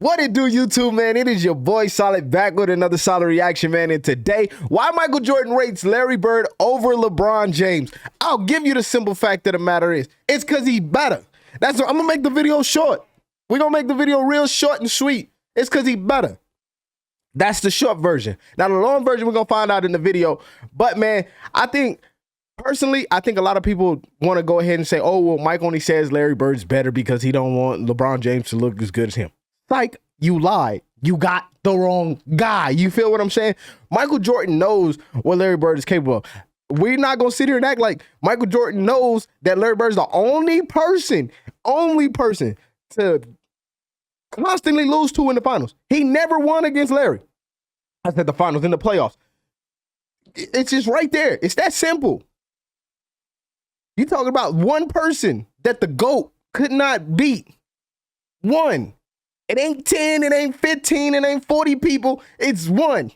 What it do, YouTube, man? It is your boy Solid back with another solid reaction, man. And today, why Michael Jordan rates Larry Bird over LeBron James? I'll give you the simple fact of the matter is, it's because he's better. That's what I'm gonna make the video short. We're gonna make the video real short and sweet. It's because he's better. That's the short version. Now, the long version, we're gonna find out in the video. But man, personally, I think a lot of people want to go ahead and say, oh, well, Mike only says Larry Bird's better because he don't want LeBron James to look as good as him. Like, you lied. You got the wrong guy. You feel what I'm saying? Michael Jordan knows what Larry Bird is capable of. We're not going to sit here and act like Michael Jordan knows that Larry Bird's the only person to constantly lose to in the finals. He never won against Larry. I said the finals, in the playoffs. It's just right there. It's that simple. You talking about one person that the GOAT could not beat. One. It ain't 10, it ain't 15, it ain't 40 people. It's one.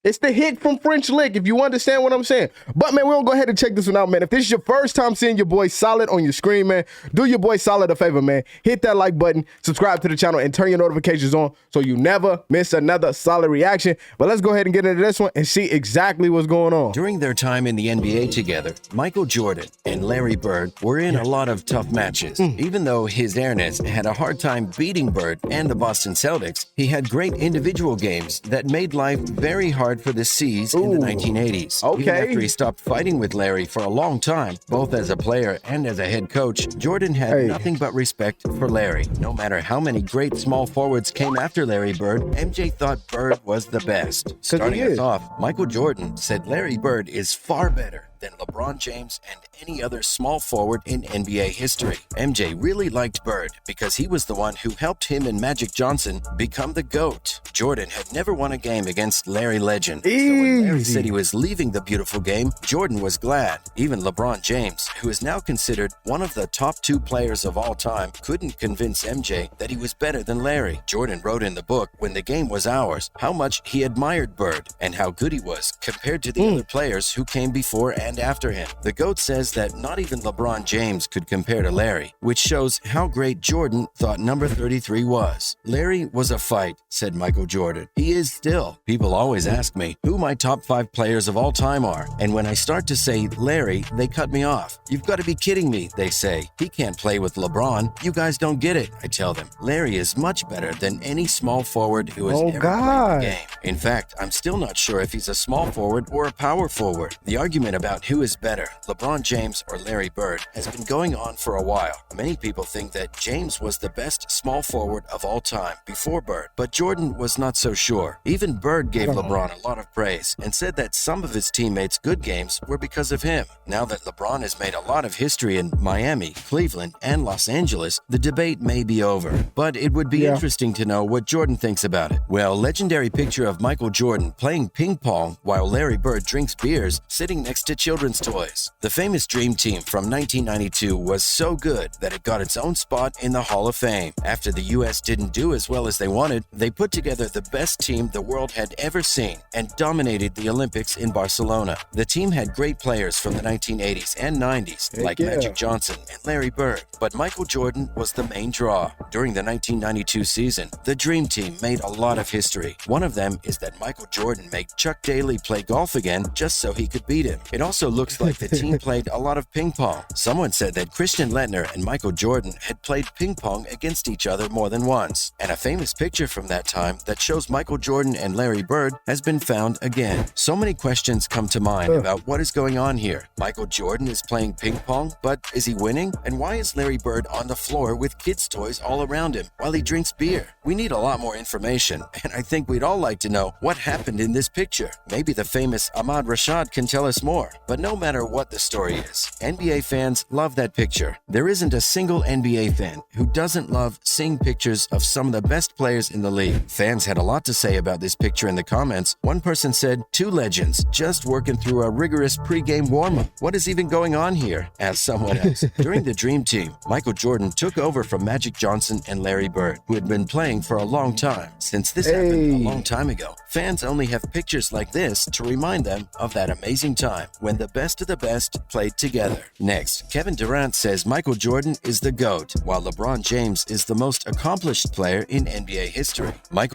It's the hit from French Lick, if you understand what I'm saying. But, man, we're going to go ahead and check this one out, man. If this is your first time seeing your boy Solid on your screen, man, do your boy Solid a favor, man. Hit that like button, subscribe to the channel, and turn your notifications on so you never miss another solid reaction. But let's go ahead and get into this one and see exactly what's going on. During their time in the NBA together, Michael Jordan and Larry Bird were in a lot of tough matches. Even though his Ernest had a hard time beating Bird and the Boston Celtics, he had great individual games that made life very hard for the C's in the 1980s. Okay. Even after he stopped fighting with Larry for a long time, both as a player and as a head coach, Jordan had nothing but respect for Larry. No matter how many great small forwards came after Larry Bird, MJ thought Bird was the best. Starting us off, Michael Jordan said Larry Bird is far better than LeBron James and any other small forward in NBA history. MJ really liked Bird because he was the one who helped him and Magic Johnson become the GOAT. Jordan had never won a game against Larry Legend. So when Larry said he was leaving the beautiful game, Jordan was glad. Even LeBron James, who is now considered one of the top 2 players of all time, couldn't convince MJ that he was better than Larry. Jordan wrote in the book, When the Game Was Ours, how much he admired Bird and how good he was compared to the other players who came before and after him. The GOAT says that not even LeBron James could compare to Larry, which shows how great Jordan thought number 33 was. Larry was a fight, said Michael Jordan. He is still. People always ask me who my top 5 players of all time are, and when I start to say Larry, they cut me off. You've got to be kidding me, they say. He can't play with LeBron. You guys don't get it, I tell them. Larry is much better than any small forward who has ever played the game. In fact, I'm still not sure if he's a small forward or a power forward. The argument about who is better, LeBron James or Larry Bird, has been going on for a while. Many people think that James was the best small forward of all time before Bird, but Jordan was not so sure. Even Bird gave LeBron a lot of praise and said that some of his teammates' good games were because of him. Now that LeBron has made a lot of history in Miami, Cleveland, and Los Angeles, the debate may be over. But it would be interesting to know what Jordan thinks about it. Well, legendary picture of Michael Jordan playing ping pong while Larry Bird drinks beers sitting next to children's toys. The famous Dream Team from 1992 was so good that it got its own spot in the Hall of Fame. After the U.S. didn't do as well as they wanted, they put together the best team the world had ever seen and dominated the Olympics in Barcelona. The team had great players from the 1980s and 90s like Magic Johnson and Larry Bird, but Michael Jordan was the main draw. During the 1992 season, the Dream Team made a lot of history. One of them is that Michael Jordan made Chuck Daly play golf again just so he could beat him. It also looks like the team played a lot of ping pong. Someone said that Christian Lettner and Michael Jordan had played ping pong against each other more than once. And a famous picture from that time that shows Michael Jordan and Larry Bird has been found again. So many questions come to mind about what is going on here. Michael Jordan is playing ping pong, but is he winning? And why is Larry Bird on the floor with kids' toys all around him while he drinks beer? We need a lot more information, and I think we'd all like to know what happened in this picture. Maybe the famous Ahmad Rashad can tell us more. But no matter what the story is, NBA fans love that picture. There isn't a single NBA fan who doesn't love seeing pictures of some of the best players in the league. Fans had a lot to say about this picture in the comments. One person said, 2 legends just working through a rigorous pre-game warm-up. What is even going on here? Asked someone else. During the Dream Team, Michael Jordan took over from Magic Johnson and Larry Bird, who had been playing for a long time. Since this happened a long time ago, fans only have pictures like this to remind them of that amazing time when the best of the best played played together. Next, Kevin Durant says Michael Jordan is the GOAT, while LeBron James is the most accomplished player in NBA history.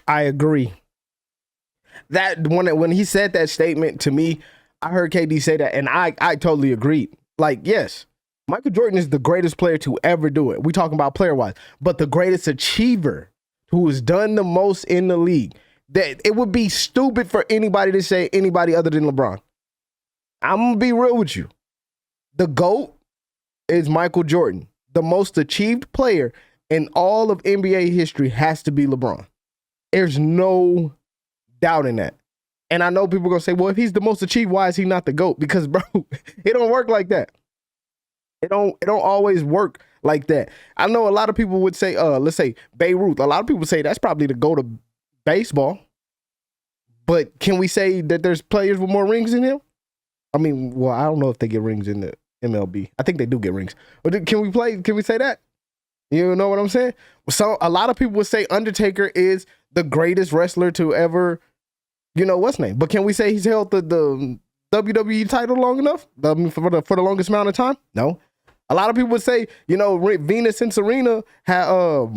I agree. That when he said that statement to me, I heard KD say that, and I totally agreed. Like, yes, Michael Jordan is the greatest player to ever do it. We talking about player-wise, but the greatest achiever who has done the most in the league. That it would be stupid for anybody to say anybody other than LeBron. I'm gonna be real with you. The GOAT is Michael Jordan. The most achieved player in all of NBA history has to be LeBron. There's no doubt in that. And I know people are gonna say, well, if he's the most achieved, why is he not the GOAT? Because, bro, it don't work like that. It don't always work like that. I know a lot of people would say, let's say Beirut. A lot of people say that's probably the GOAT of baseball. But can we say that there's players with more rings than him? I mean, well, I don't know if they get rings in the MLB. I think they do get rings. But can we say that? You know what I'm saying? So a lot of people would say Undertaker is the greatest wrestler to ever, what's name? But can we say he's held the WWE title long enough? For the longest amount of time? No. A lot of people would say, Venus and Serena are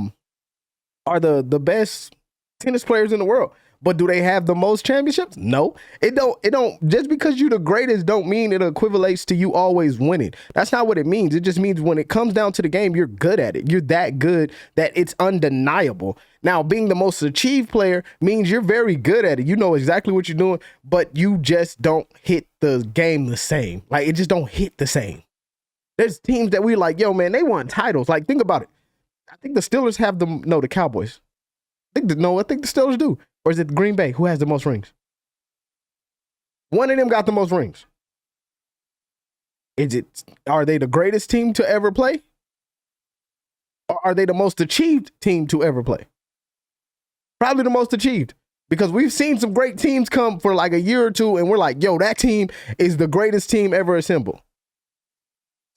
the best tennis players in the world. But do they have the most championships? No. It don't just because you're the greatest don't mean it equivalates to you always winning. That's not what it means. It just means when it comes down to the game, you're good at it. You're that good that it's undeniable. Now, being the most achieved player means you're very good at it. You know exactly what you're doing, but you just don't hit the game the same. Like, it just don't hit the same. There's teams that we like, yo, man, they won titles. Like, think about it. I think the Steelers have the Cowboys. I think the Steelers do. Or is it Green Bay? Who has the most rings? One of them got the most rings. Are they the greatest team to ever play? Or are they the most achieved team to ever play? Probably the most achieved. Because we've seen some great teams come for like a year or two, and we're like, yo, that team is the greatest team ever assembled.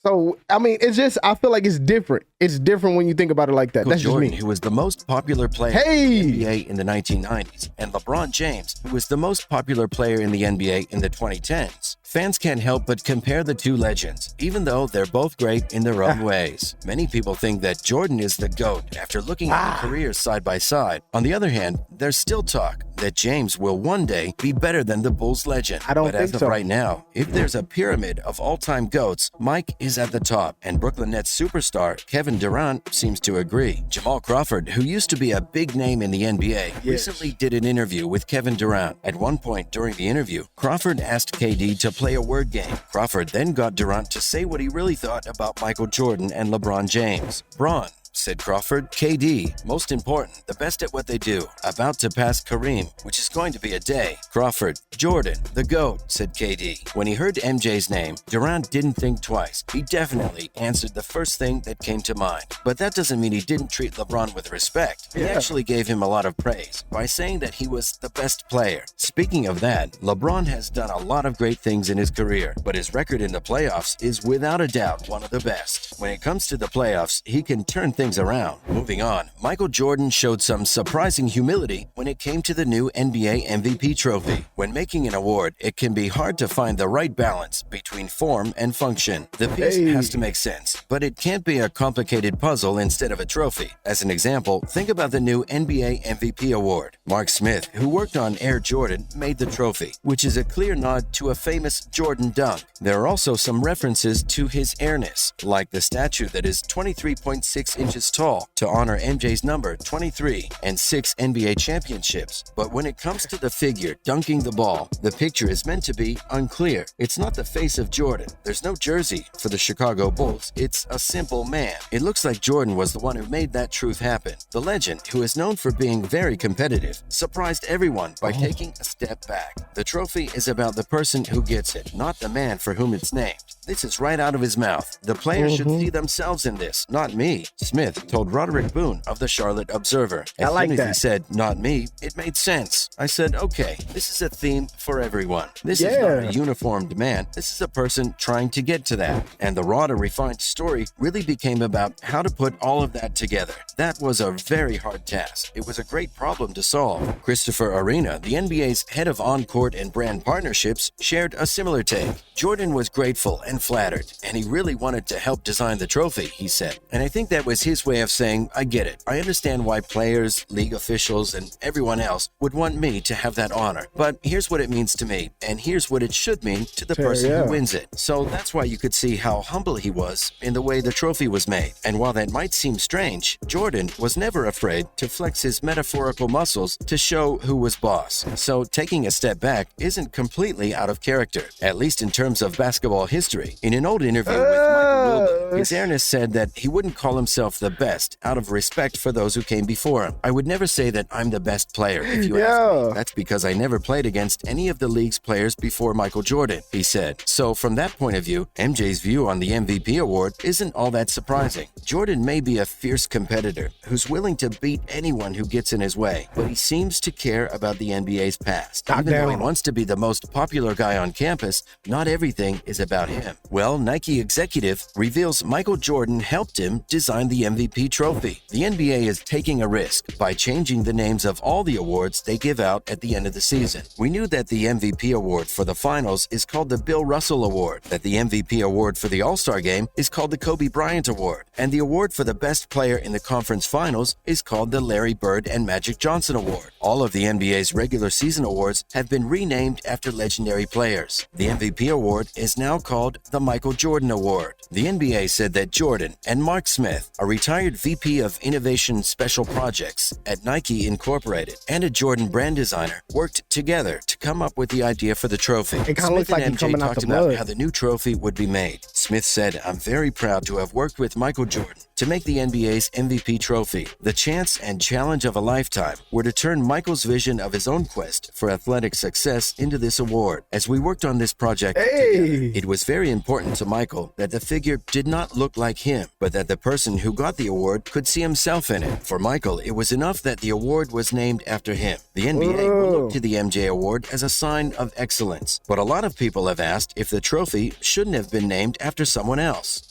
So, I mean, I feel like it's different. It's different when you think about it like that. That's Jordan, just me. Who was the most popular player in the NBA in the 1990s, and LeBron James, who was the most popular player in the NBA in the 2010s. Fans can't help but compare the two legends, even though they're both great in their own ways. Many people think that Jordan is the GOAT after looking at their careers side by side. On the other hand, there's still talk that James will one day be better than the Bulls legend. I don't think so. But as of right now, if there's a pyramid of all-time GOATs, Mike is at the top, and Brooklyn Nets superstar Kevin Durant seems to agree. Jamal Crawford, who used to be a big name in the NBA, recently did an interview with Kevin Durant. At one point during the interview, Crawford asked KD to play a word game. Crawford then got Durant to say what he really thought about Michael Jordan and LeBron James. Bron, said Crawford. KD, most important, the best at what they do, about to pass Kareem, which is going to be a day. Crawford, Jordan, the GOAT, said KD. When he heard MJ's name, Durant didn't think twice. He definitely answered the first thing that came to mind. But that doesn't mean he didn't treat LeBron with respect. He actually gave him a lot of praise by saying that he was the best player. Speaking of that, LeBron has done a lot of great things in his career, but his record in the playoffs is without a doubt one of the best. When it comes to the playoffs, he can turn things around. Moving on, Michael Jordan showed some surprising humility when it came to the new NBA MVP trophy. When making an award, it can be hard to find the right balance between form and function. The piece has to make sense, but it can't be a complicated puzzle instead of a trophy. As an example, think about the new NBA MVP award. Mark Smith, who worked on Air Jordan, made the trophy, which is a clear nod to a famous Jordan dunk. There are also some references to his airness, like the statue that is 23.6 inches tall to honor MJ's number 23 and 6 NBA championships. But when it comes to the figure dunking the ball, the picture is meant to be unclear. It's not the face of Jordan. There's no jersey for the Chicago Bulls. It's a simple man. It looks like Jordan was the one who made that truth happen. The legend, who is known for being very competitive, surprised everyone by taking a step back. The trophy is about the person who gets it, not the man for whom it's named. This is right out of his mouth. The players should see themselves in this, not me. Smith Smith told Roderick Boone of the Charlotte Observer. As I like soon as that. he said, "Not me," it made sense. I said, okay, this is a theme for everyone. This is not a uniformed man. This is a person trying to get to that. And the raw to refined story really became about how to put all of that together. That was a very hard task. It was a great problem to solve. Christopher Arena, the NBA's head of on-court and brand partnerships, shared a similar take. Jordan was grateful and flattered, and he really wanted to help design the trophy, he said. And I think that was his way of saying, I get it. I understand why players, league officials, and everyone else would want me to have that honor. But here's what it means to me, and here's what it should mean to the person who wins it. So that's why you could see how humble he was in the way the trophy was made. And while that might seem strange, Jordan was never afraid to flex his metaphorical muscles to show who was boss. So taking a step back isn't completely out of character, at least in terms of basketball history. In an old interview with Michael Wilbon, His Airness said that he wouldn't call himself the best out of respect for those who came before him. I would never say that I'm the best player, if you ask me. That's because I never played against any of the league's players before Michael Jordan, he said. So from that point of view, MJ's view on the MVP award isn't all that surprising. Jordan may be a fierce competitor who's willing to beat anyone who gets in his way, but he seems to care about the NBA's past. Even though he wants to be the most popular guy on campus, not everything is about him. Well, Nike executive reveals Michael Jordan helped him design the MVP trophy. The NBA is taking a risk by changing the names of all the awards they give out at the end of the season. We knew that the MVP award for the finals is called the Bill Russell Award, that the MVP award for the All-Star Game is called the Kobe Bryant Award, and the award for the best player in the conference finals is called the Larry Bird and Magic Johnson Award. All of the NBA's regular season awards have been renamed after legendary players. The MVP award is now called the Michael Jordan Award. The NBA said that Jordan and Mark Smith, a retired VP of Innovation Special Projects at Nike Incorporated, and a Jordan brand designer, worked together to come up with the idea for the trophy. It kind of looks like and he's MJ coming out talked the about blood. how the new trophy would be made. Smith said, "I'm very proud to have worked with Michael Jordan to make the NBA's MVP trophy. The chance and challenge of a lifetime were to turn Michael's vision of his own quest for athletic success into this award. As we worked on this project together, it was very important to Michael that the figure did not look like him, but that the person who got the award could see himself in it. For Michael, it was enough that the award was named after him. The NBA will look to the MJ Award as a sign of excellence. But a lot of people have asked if the trophy shouldn't have been named after someone else."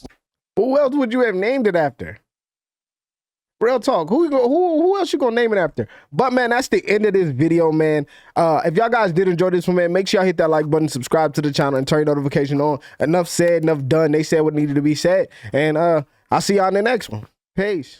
Who else would you have named it after? Real talk. Who else you gonna name it after? But man, that's the end of this video, man. If y'all guys did enjoy this one, man, make sure y'all hit that like button, subscribe to the channel, and turn your notification on. Enough said, enough done. They said what needed to be said. And I'll see y'all in the next one. Peace.